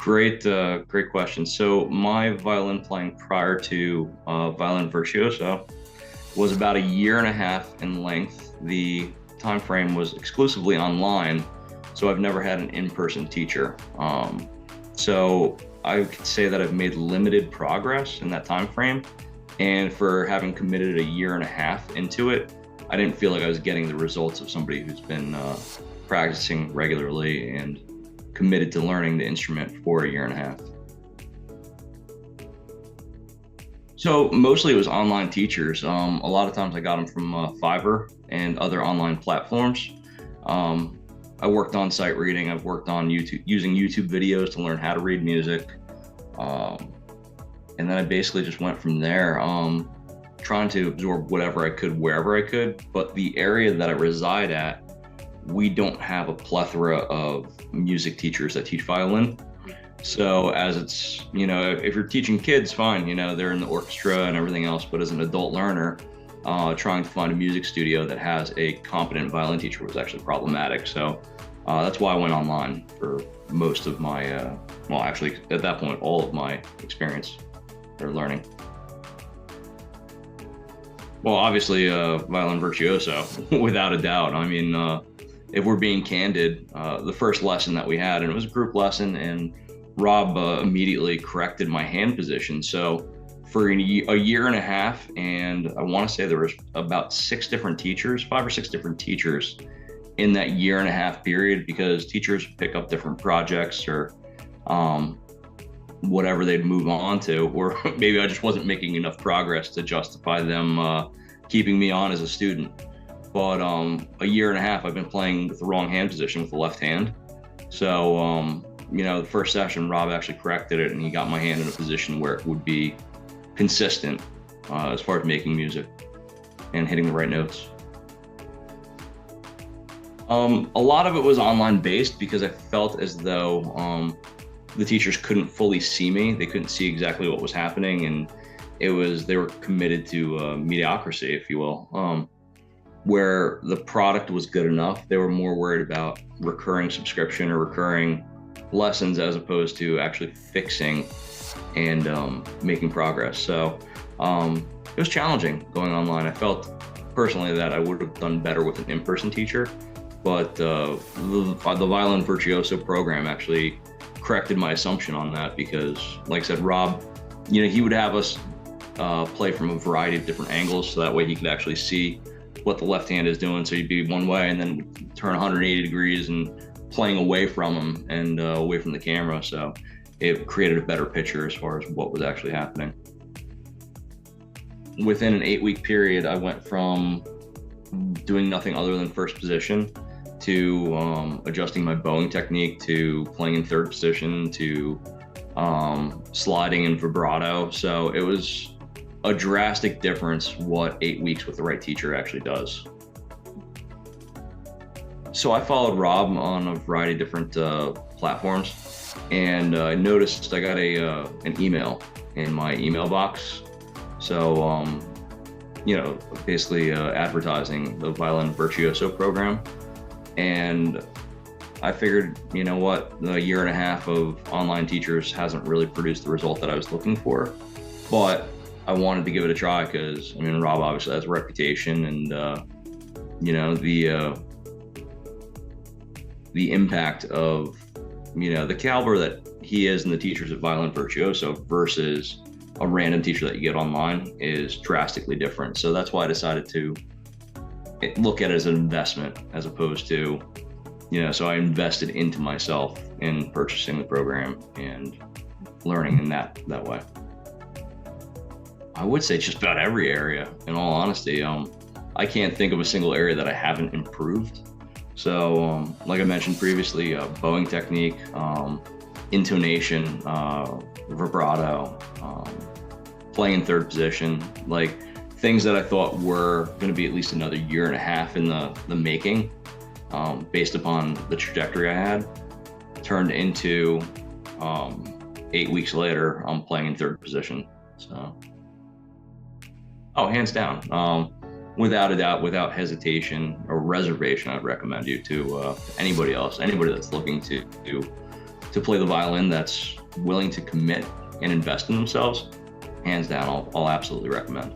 Great question. So my violin playing prior to Violin Virtuoso was about a year and a half in length. The time frame was exclusively online, so I've never had an in-person teacher. So I could say that I've made limited progress in that time frame, and for having committed a year and a half into it, I didn't feel like I was getting the results of somebody who's been practicing regularly and committed to learning the instrument for a year and a half. So mostly it was online teachers. A lot of times I got them from Fiverr and other online platforms. I worked on sight reading. I've worked on YouTube, using YouTube videos to learn how to read music. And then I basically just went from there, trying to absorb whatever I could, wherever I could. But the area that I reside at, we don't have a plethora of music teachers that teach violin. So as it's, if you're teaching kids, fine, they're in the orchestra and everything else, but as an adult learner, trying to find a music studio that has a competent violin teacher was actually problematic. So that's why I went online for most of my, well, actually at that point, all of my experience or learning. Well, obviously, Violin Virtuoso, without a doubt. I mean, if we're being candid, the first lesson that we had, and it was a group lesson, and Rob immediately corrected my hand position. So for a year and a half, and I want to say there was about 5 or 6 different teachers in that year and a half period, because teachers pick up different projects or whatever they'd move on to, or maybe I just wasn't making enough progress to justify them keeping me on as a student. But a year and a half, I've been playing with the wrong hand position with the left hand. So, the first session, Rob actually corrected it, and he got my hand in a position where it would be consistent as far as making music and hitting the right notes. A lot of it was online based because I felt as though the teachers couldn't fully see me. They couldn't see exactly what was happening, and they were committed to mediocrity, if you will. Where the product was good enough, they were more worried about recurring subscription or recurring lessons as opposed to actually fixing and making progress. So it was challenging going online. I felt personally that I would have done better with an in-person teacher, but the Violin Virtuoso program actually corrected my assumption on that, because like I said, Rob, he would have us play from a variety of different angles, so that way he could actually see what the left hand is doing. So you'd be one way and then turn 180 degrees and playing away from him and away from the camera. So it created a better picture as far as what was actually happening. Within an 8-week period, I went from doing nothing other than first position to adjusting my bowing technique, to playing in third position, to sliding in vibrato. So it was a drastic difference what 8 weeks with the right teacher actually does. So I followed Rob on a variety of different platforms, and I noticed I got an email in my email box. So, basically advertising the Violin Virtuoso program. And I figured, the year and a half of online teachers hasn't really produced the result that I was looking for. But I wanted to give it a try because, Rob obviously has a reputation, and, the impact of, the caliber that he is and the teachers at Violin Virtuoso versus a random teacher that you get online is drastically different. So that's why I decided to look at it as an investment as opposed to, so I invested into myself in purchasing the program and learning in that way. I would say just about every area, in all honesty. I can't think of a single area that I haven't improved. So, like I mentioned previously, bowing technique, intonation, vibrato, playing in third position, like things that I thought were going to be at least another year and a half in the making, based upon the trajectory I had, turned into 8 weeks later, I'm playing in third position. So, hands down. Without a doubt, without hesitation or reservation, I'd recommend you to anybody else, anybody that's looking to to play the violin that's willing to commit and invest in themselves, hands down, I'll absolutely recommend.